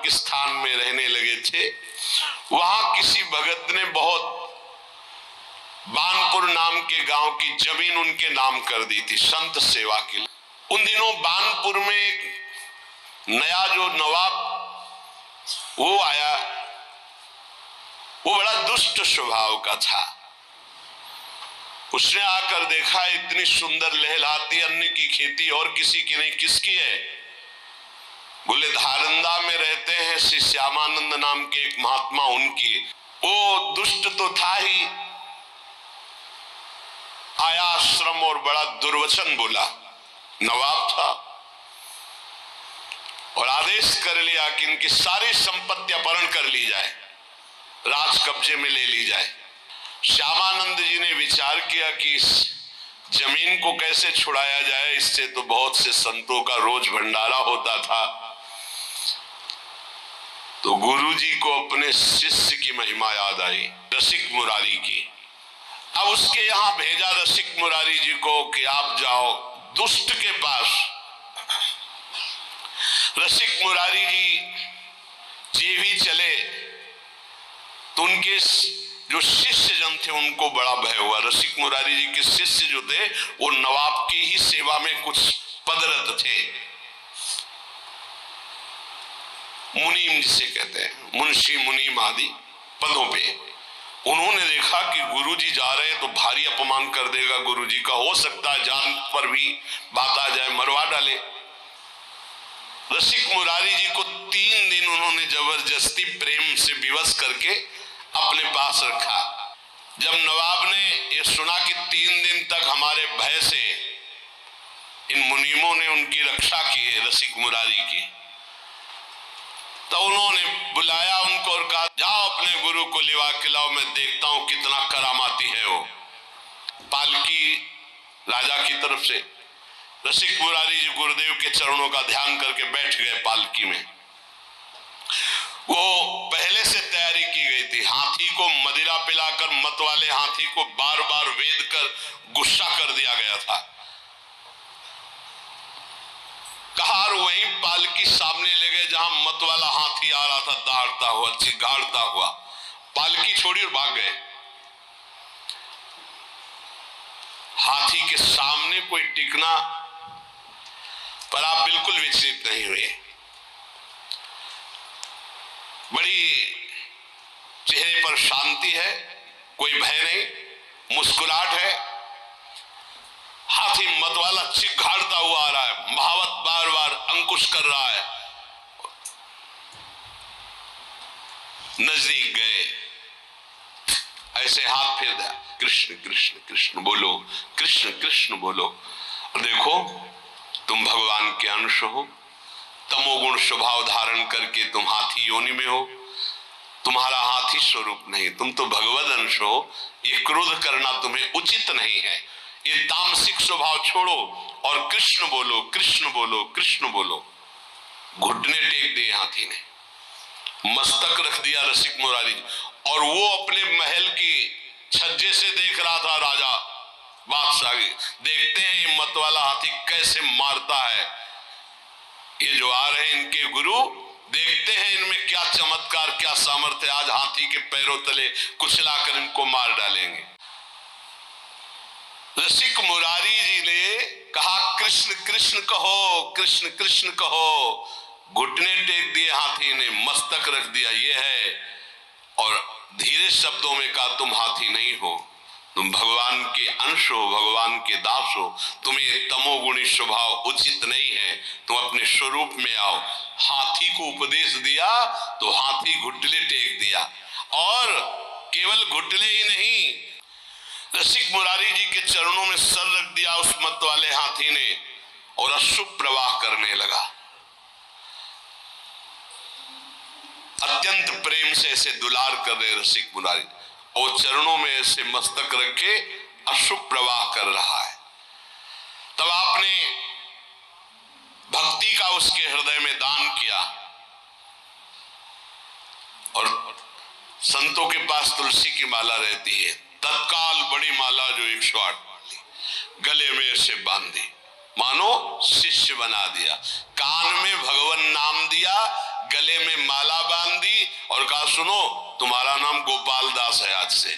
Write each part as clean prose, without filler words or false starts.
नामक स्थान में रहने लगे थे। वहां किसी भगत ने बहुत बानपुर नाम के गांव की जमीन उनके नाम कर दी थी संत सेवा के लिए। उन दिनों बानपुर में एक नया जो नवाब वो आया, वो बड़ा दुष्ट स्वभाव का था। उसने आकर देखा इतनी सुंदर लहलहाती अन्न की खेती और किसी की नहीं, किसकी है? बोले धारंदा में रहते हैं श्री श्यामानंद नाम के एक महात्मा, उनकी। वो दुष्ट तो था ही, आया आश्रम और बड़ा दुर्वचन बोला। नवाब था और आदेश कर लिया कि इनकी सारी संपत्ति अपहरण कर ली जाए, राज कब्जे में ले ली जाए। श्यामानंद जी ने विचार किया कि इस जमीन को कैसे छुड़ाया जाए, इससे तो बहुत से संतों का रोज भंडारा होता था। तो गुरु जी को अपने शिष्य की महिमा याद आई, रसिक मुरारी की। अब उसके यहां भेजा रसिक मुरारी जी को कि आप जाओ दुष्ट के पास। रसिक मुरारी जी भी चले तो उनके जो शिष्य जन थे उनको बड़ा भय हुआ। रसिक मुरारी जी के शिष्य जो थे वो नवाब की ही सेवा में कुछ पदरत थे, मुनीम जिसे कहते हैं, मुंशी मुनीम आदि पदों पे। उन्होंने देखा कि गुरुजी जा रहे हैं तो भारी अपमान कर देगा गुरुजी का, हो सकता है जान पर भी बात आ जाए, मरवा डाले। रसिक मुरारी जी को 3 दिन उन्होंने जबरदस्ती प्रेम से विवश करके अपने पास रखा। जब नवाब ने ये सुना कि 3 दिन तक हमारे भय से इन मुनीमों ने उनकी रक्षा की है रसिक मुरारी की, तो उन्होंने बुलाया उनको और कहा जाओ अपने गुरु को लिवा के लाओ, मैं देखता हूं कितना करामाती है वो। पालकी राजा की तरफ से रसिक मुरारी जी गुरुदेव के चरणों का ध्यान करके बैठ गए पालकी में। वो पहले से तैयारी की गई थी। हाथी को मदिरा पिलाकर मत वाले हाथी को बार बार वेद कर गुस्सा कर दिया गया था। कहार वहीं पालकी सामने ले गए जहां मत वाला हाथी आ रहा था, दहाड़ता हुआ चिघाड़ता हुआ। पालकी छोड़ी और भाग गए। हाथी के सामने कोई टिकना, पर आप बिल्कुल विचलित नहीं हुए। बड़ी चेहरे पर शांति है, कोई भय नहीं, मुस्कुराहट है। हाथी मतवाला चिघाड़ता हुआ आ रहा है, महावत बार बार अंकुश कर रहा है। नजदीक गए, ऐसे हाथ फेर दिया, कृष्ण कृष्ण कृष्ण बोलो, कृष्ण कृष्ण बोलो। और देखो तुम भगवान के अंश हो, तमोगुण स्वभाव धारण करके तुम हाथी योनि में हो। तुम्हारा हाथी स्वरूप नहीं, तुम तो भगवद अंश हो। ये क्रोध करना तुम्हें उचित नहीं है। ये तामसिक स्वभाव छोड़ो और कृष्ण बोलो, कृष्ण बोलो, कृष्ण बोलो। घुटने टेक दिए हाथी ने, मस्तक रख दिया रसिक मुरारी, और वो अपने महल की छज्जे से देख रहा था राजा बादशाह। देखते हैं ये मत वाला हाथी कैसे मारता है, ये जो आ रहे हैं इनके गुरु, देखते हैं इनमें क्या चमत्कार, क्या सामर्थ्य, आज हाथी के पैरों तले कुचलाकर इनको मार डालेंगे। रसिक मुरारी जी ने कहा कृष्ण कृष्ण कहो, कृष्ण कृष्ण कहो। घुटने टेक दिए हाथी ने, मस्तक रख दिया, ये है, और धीरे शब्दों में कहा तुम हाथी नहीं हो, तुम भगवान के अंश हो, भगवान के दास हो। तुम्हें तमोगुणी स्वभाव उचित नहीं है, तुम अपने स्वरूप में आओ। हाथी को उपदेश दिया तो हाथी घुटने टेक दिया, और केवल घुटने ही नहीं, रसिक मुरारी जी के चरणों में सर रख दिया उस मत वाले हाथी ने, और अश्रु प्रवाह करने लगा। अत्यंत प्रेम से ऐसे दुलार कर रहे रसिक मुरारी, और चरणों में ऐसे मस्तक रखे अश्रु प्रवाह कर रहा है। तब आपने भक्ति का उसके हृदय में दान किया, और संतों के पास तुलसी की माला रहती है, तत्काल बड़ी माला जो 108 गले में ऐसे बांधी, मानो शिष्य बना दिया। कान में भगवान नाम दिया, गले में माला बांध दी और कहा सुनो तुम्हारा नाम गोपाल दास है आज से।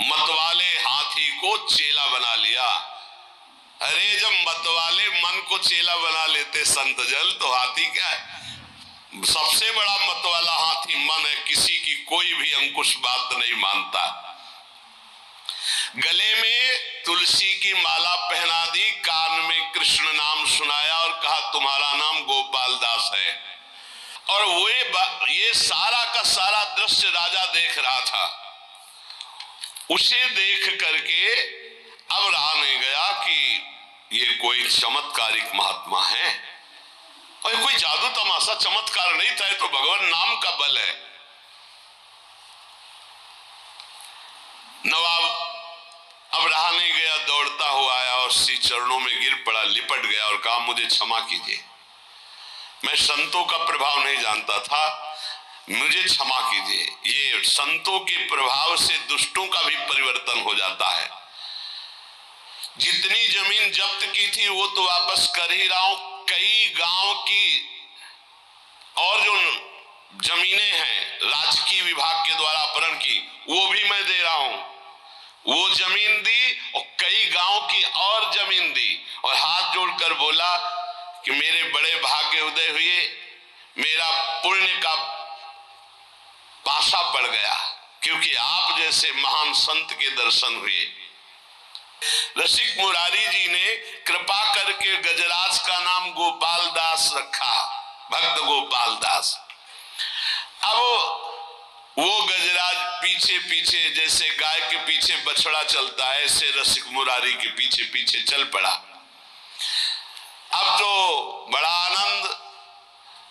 मतवाले हाथी को चेला बना लिया। अरे जब मतवाले मन को चेला बना लेते संत जल तो हाथी क्या है? सबसे बड़ा मतवाला हाथी मन है, किसी की कोई भी अंकुश बात नहीं मानता। गले में तुलसी की माला पहना दी, कान में कृष्ण नाम सुनाया और कहा तुम्हारा नाम गोपाल दास है। और वो ये सारा का सारा दृश्य राजा देख रहा था। उसे देख करके अब रहा नहीं गया कि ये कोई चमत्कारिक महात्मा है और कोई जादू तमाशा चमत्कार नहीं था, तो भगवान नाम का बल है। नवाब अब रहा नहीं गया, दौड़ता हुआ आया और श्री चरणों में गिर पड़ा, लिपट गया और कहा मुझे क्षमा कीजिए, मैं संतों का प्रभाव नहीं जानता था, मुझे क्षमा कीजिए। ये संतों के प्रभाव से दुष्टों का भी परिवर्तन हो जाता है। जितनी जमीन जब्त की थी वो तो वापस कर ही रहा हूं, कई गांव की और जो जमीनें हैं राजकीय विभाग के द्वारा अपहरण की वो भी मैं दे रहा हूं। वो जमीन दी और कई गांव की और जमीन दी और हाथ जोड़कर बोला कि मेरे बड़े भाग्य उदय हुए, मेरा पुण्य का पासा पड़ गया क्योंकि आप जैसे महान संत के दर्शन हुए। रसिक मुरारी जी ने कृपा करके गजराज का नाम गोपाल दास रखा, भक्त गोपाल दास। अब वो गजराज पीछे पीछे जैसे गाय के पीछे बछड़ा चलता है, ऐसे रसिक मुरारी के पीछे पीछे चल पड़ा। अब तो बड़ा आनंद,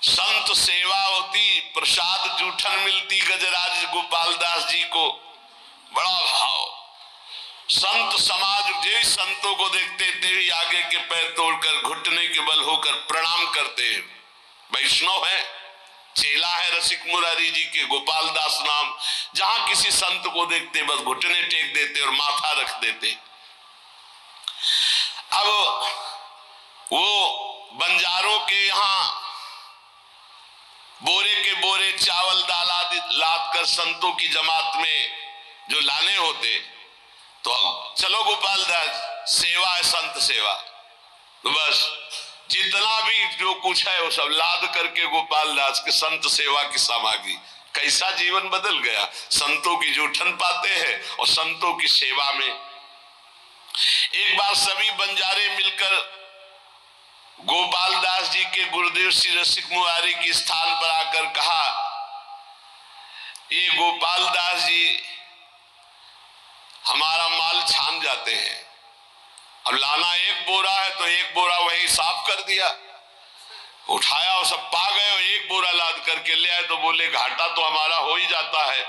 संत सेवा होती, प्रसाद जूठन मिलती गजराज गोपाल दास जी को, बड़ा भाव। संत समाज जो संतों को देखते थे ही आगे के पैर तोड़कर घुटने के बल होकर प्रणाम करते। वैष्णव है, चेला है रसिक मुरारी जी के, गोपाल दास नाम। जहां किसी संत को देखते बस घुटने टेक देते और माथा रख देते। अब वो बंजारों के यहाँ बोरे के बोरे चावल दाल आदि लाद कर संतों की जमात में जो लाने होते, तो चलो गोपाल दास सेवा है, संत सेवा, तो बस जितना भी जो कुछ है वो सब लाद करके गोपाल दास के संत सेवा की सामग्री। कैसा जीवन बदल गया, संतों की जूठन पाते हैं और संतों की सेवा में। एक बार सभी बंजारे मिलकर गोपाल दास जी के गुरुदेव श्री रसिक मुरारी के स्थान पर आकर कहा, ये गोपाल दास जी हमारा माल छान जाते हैं, अब लाना एक बोरा है तो एक बोरा वही साफ कर दिया, उठाया और सब पा गए और एक बोरा लाद करके ले आए, तो बोले घाटा तो हमारा हो ही जाता है।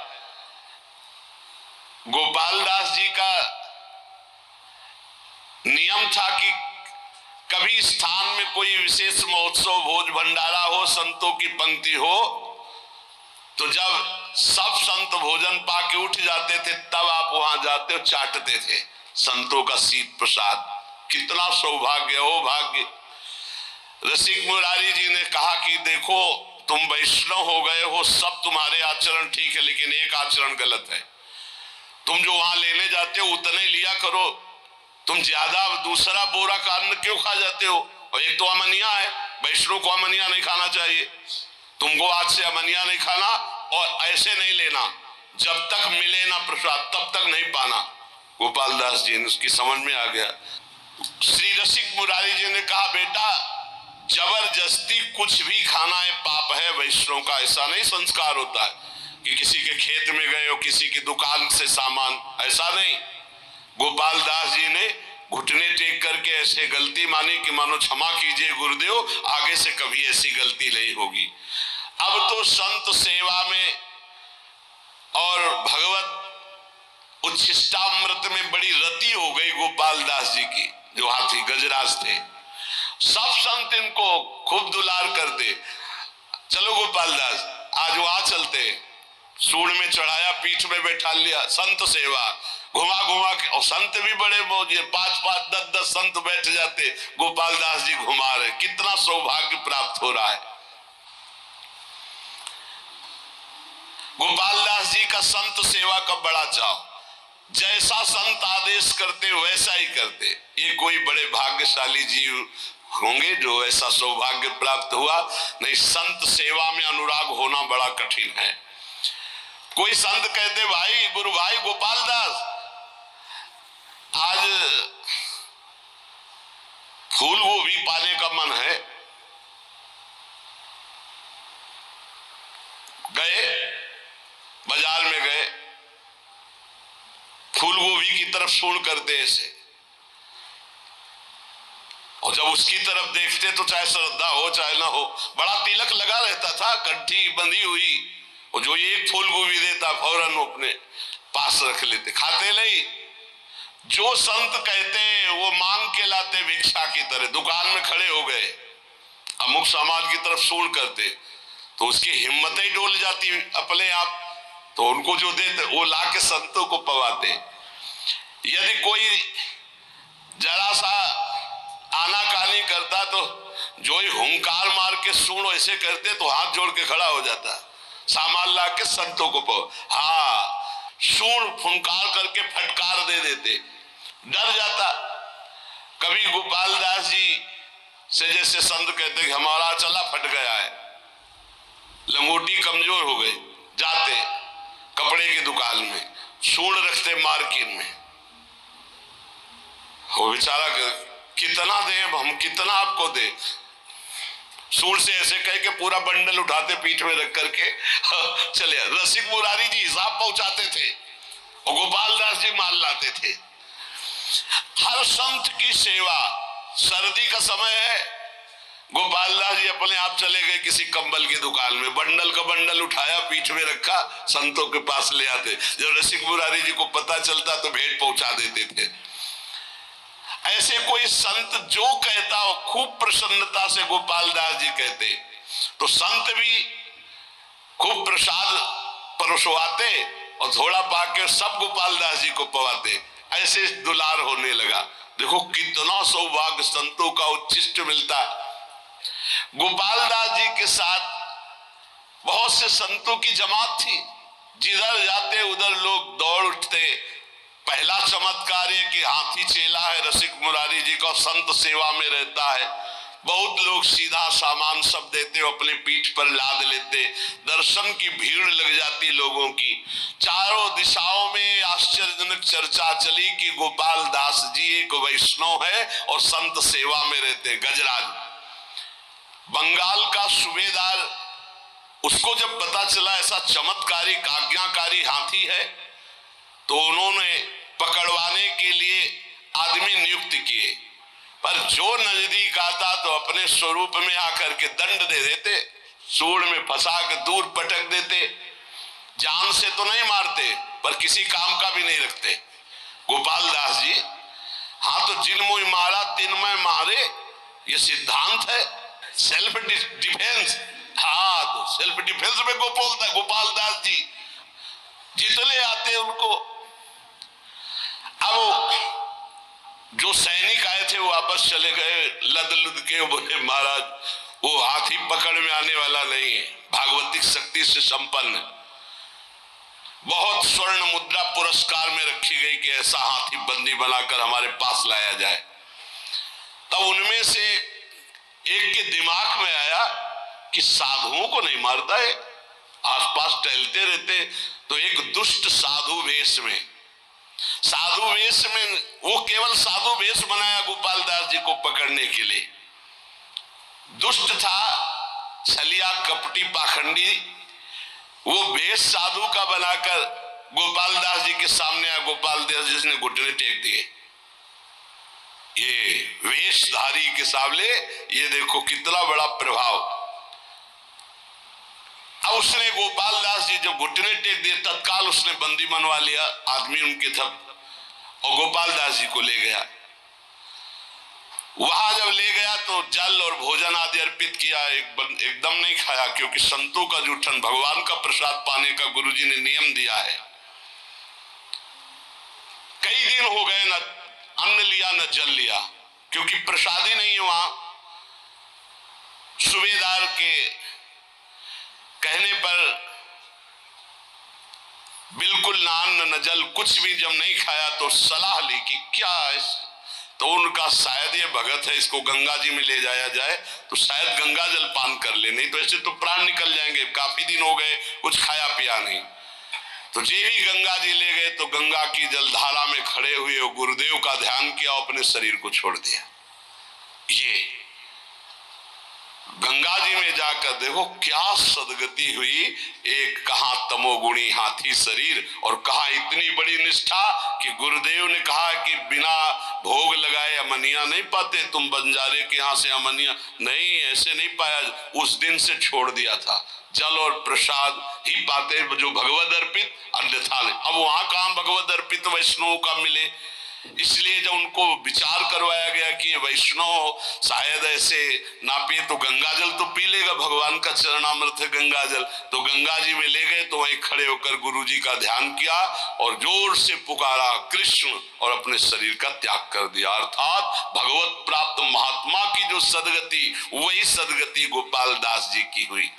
गोपाल दास जी का नियम था कि कभी स्थान में कोई विशेष महोत्सव भोज भंडारा हो, संतों की पंक्ति हो, तो जब सब संत भोजन पाके उठ जाते थे तब आप वहां जाते और चाटते थे संतों का शीत प्रसाद। कितना सौभाग्य हो भाग्य। रसिक मुरारी जी ने कहा कि देखो तुम वैष्णव हो गए हो, सब तुम्हारे आचरण ठीक है, लेकिन एक आचरण गलत है। तुम जो वहां लेने जाते हो उतने लिया करो, तुम ज्यादा दूसरा बोरा का अन्न क्यों खा जाते हो? और एक तो अमनिया है, वैष्णव को अमनिया नहीं खाना चाहिए। तुमको आज से अमनिया नहीं खाना और ऐसे नहीं लेना, जब तक मिले ना प्रसाद तब तक नहीं पाना। गोपाल दास जी ने उसकी समझ में आ गया। श्री रसिक मुरारी जी ने कहा बेटा जबरदस्ती कुछ भी खाना है पाप है, वैष्णव का ऐसा नहीं संस्कार होता है कि किसी के खेत में गए हो, किसी की दुकान से सामान, ऐसा नहीं। गोपाल दास जी ने घुटने टेक करके ऐसे गलती मानी कि मानो क्षमा कीजिए गुरुदेव, आगे से कभी ऐसी गलती नहीं होगी। अब तो संत सेवा में और भगवत उच्छिष्टामृत में बड़ी रति हो गई गोपाल दास जी की, जो हाथी गजराज थे। सब संत इनको खूब दुलार करते। चलो गोपाल दास आज वहां चलते, सूढ़ में चढ़ाया, पीठ में बैठा लिया, संत सेवा घुमा घुमा के, और संत भी बड़े मौजे, 5-5 10-10 संत बैठ जाते, गोपाल दास जी घुमा रहे। कितना सौभाग्य प्राप्त हो रहा है। गोपाल दास जी का संत सेवा का बड़ा चाव, जैसा संत आदेश करते वैसा ही करते। ये कोई बड़े भाग्यशाली जीव होंगे जो ऐसा सौभाग्य प्राप्त हुआ, नहीं संत सेवा में अनुराग होना बड़ा कठिन है। कोई संत कहते भाई गुरु भाई गोपाल दास आज फूल गोभी पाने का मन है, गए बाजार में गए, फूल गोभी की तरफ सूंड करते ऐसे, और जब उसकी तरफ देखते तो चाहे श्रद्धा हो चाहे ना हो, बड़ा तिलक लगा रहता था, कंठी बंधी हुई, और जो एक फूल गोभी देता फौरन अपने पास रख लेते, खाते नहीं। जो संत कहते वो मांग के लाते भिक्षा की तरह, दुकान में खड़े हो गए अमुक सामान की तरफ सूंड करते तो उसकी हिम्मत ही डोल जाती अपने आप, तो उनको जो देते वो ला के संतों को पवाते। यदि कोई जरा सा आनाकानी करता तो जो ही हुंकार मार के सूंड ऐसे करते तो हाथ जोड़ के खड़ा हो जाता, सामान ला के संतों को पवा। हाँ, सूंड फुंकार करके फटकार दे देते, डर जाता। कभी गोपाल दास जी से जैसे संत कहते कि हमारा चला फट गया है, लंगोटी कमजोर हो गई, जाते कपड़े की दुकान में सूंड रखते मार्केट में, वो बेचारा कितना दे हम, कितना आपको दे, सूंड से ऐसे कह के पूरा बंडल उठाते पीठ में रख करके चले। रसिक मुरारी जी हिसाब पहुंचाते थे और गोपाल दास जी माल लाते थे। हर संत की सेवा, सर्दी का समय है, गोपाल दास जी अपने आप चले गए किसी कंबल की दुकान में, बंडल का बंडल उठाया पीठ में रखा, संतों के पास ले आते। जब रसिक मुरारी जी को पता चलता तो भेंट पहुंचा देते थे। ऐसे कोई संत जो कहता हो खूब प्रसन्नता से गोपाल दास जी कहते, तो संत भी खूब प्रसाद परोसवाते और थोड़ा पाके सब गोपाल दास जी को पवाते। ऐसे दुलार होने लगा। देखो कितना सौभाग्य संतों का उच्छिष्ट मिलता। गोपाल दास जी के साथ बहुत से संतों की जमात थी, जिधर जाते उधर लोग दौड़ उठते। पहला चमत्कार है कि हाथी चेला है रसिक मुरारी जी का, संत सेवा में रहता है। बहुत लोग सीधा सामान सब देते हो, अपने पीठ पर लाद लेते, दर्शन की भीड़ लग जाती लोगों की। चारों दिशाओं में आश्चर्यजनक चर्चा चली कि गोपाल दास जी एक वैष्णव है और संत सेवा में रहते। गजराज बंगाल का सूबेदार, उसको जब पता चला ऐसा चमत्कारी आज्ञाकारी हाथी है तो उन्होंने पकड़वाने के लिए आदमी नियुक्त किए, पर जो नजदीक आता तो अपने स्वरूप में आकर के दंड दे देते, सूंड में फंसा के दूर पटक देते। जान से तो नहीं मारते पर किसी काम का भी नहीं रखते। गोपाल दास जी हाँ, तो जिन मुझ मारा तिन मैं मारे, ये सिद्धांत है, सेल्फ डिफेंस। हाँ, तो सेल्फ डिफेंस में गोपाल दास जी जितने आते उनको। अब जो सैनिक आए थे वो वापस चले गए, लद लुद के बोले महाराज वो हाथी पकड़ में आने वाला नहीं है, भागवतिक शक्ति से संपन्न। बहुत स्वर्ण मुद्रा पुरस्कार में रखी गई कि ऐसा हाथी बंदी बनाकर हमारे पास लाया जाए। तब उनमें से एक के दिमाग में आया कि साधुओं को नहीं मारता है, आसपास टहलते रहते। तो एक दुष्ट साधु वेश में, वो केवल साधु वेश बनाया गोपाल दास जी को पकड़ने के लिए। दुष्ट था, छलिया कपटी पाखंडी, वो वेश साधु का बनाकर गोपाल दास जी के सामने आया। गोपाल दास जी ने घुटने टेक दिए। ये वेशधारी के सामने ये देखो कितना बड़ा प्रभाव। अब उसने गोपाल दास जी जब घुटने टेक दिए तत्काल उसने बंदी बनवा लिया, आदमी उनके था, और गोपाल दास जी को ले गया। वहां जब ले गया तो जल और भोजन आदि अर्पित किया, एकदम नहीं खाया, क्योंकि संतों का जूठन, भगवान का प्रसाद पाने का गुरुजी ने नियम दिया है। कई दिन हो गए, न अन्न लिया न जल लिया, क्योंकि प्रसादी नहीं है वहां। सूबेदार के कहने पर बिल्कुल ना अन्न न जल, कुछ भी जब नहीं खाया तो सलाह ली कि क्या है, तो उनका शायद ये भगत है, इसको गंगा जी में ले जाया जाए तो शायद गंगा जल पान कर ले, नहीं तो ऐसे तो प्राण निकल जाएंगे, काफी दिन हो गए कुछ खाया पिया नहीं। तो जे भी गंगा जी ले गए तो गंगा की जलधारा में खड़े हुए और गुरुदेव का ध्यान किया, अपने शरीर को छोड़ दिया। ये गंगा जी में जाकर देखो क्या सदगति हुई। एक कहा तमोगुणी हाथी शरीर और कहा इतनी बड़ी निष्ठा कि गुरुदेव ने कहा कि बिना भोग लगाए अमनिया नहीं पाते, तुम बंजारे के यहाँ से अमनिया नहीं, ऐसे नहीं पाया। उस दिन से छोड़ दिया था, जल और प्रसाद ही पाते जो भगवद अर्पित, अन्यथा नहीं। अब वहां कहां भगवद अर्पित वैष्णव का मिले, इसलिए जब उनको विचार करवाया गया कि ये वैष्णव शायद ऐसे ना पिए तो गंगा जल तो पी लेगा, भगवान का चरणामृत है गंगा जल, तो गंगा जी में ले गए तो वहीं खड़े होकर गुरु जी का ध्यान किया और जोर से पुकारा कृष्ण और अपने शरीर का त्याग कर दिया। अर्थात भगवत प्राप्त महात्मा की जो सदगति, वही सदगति गोपाल दास जी की हुई।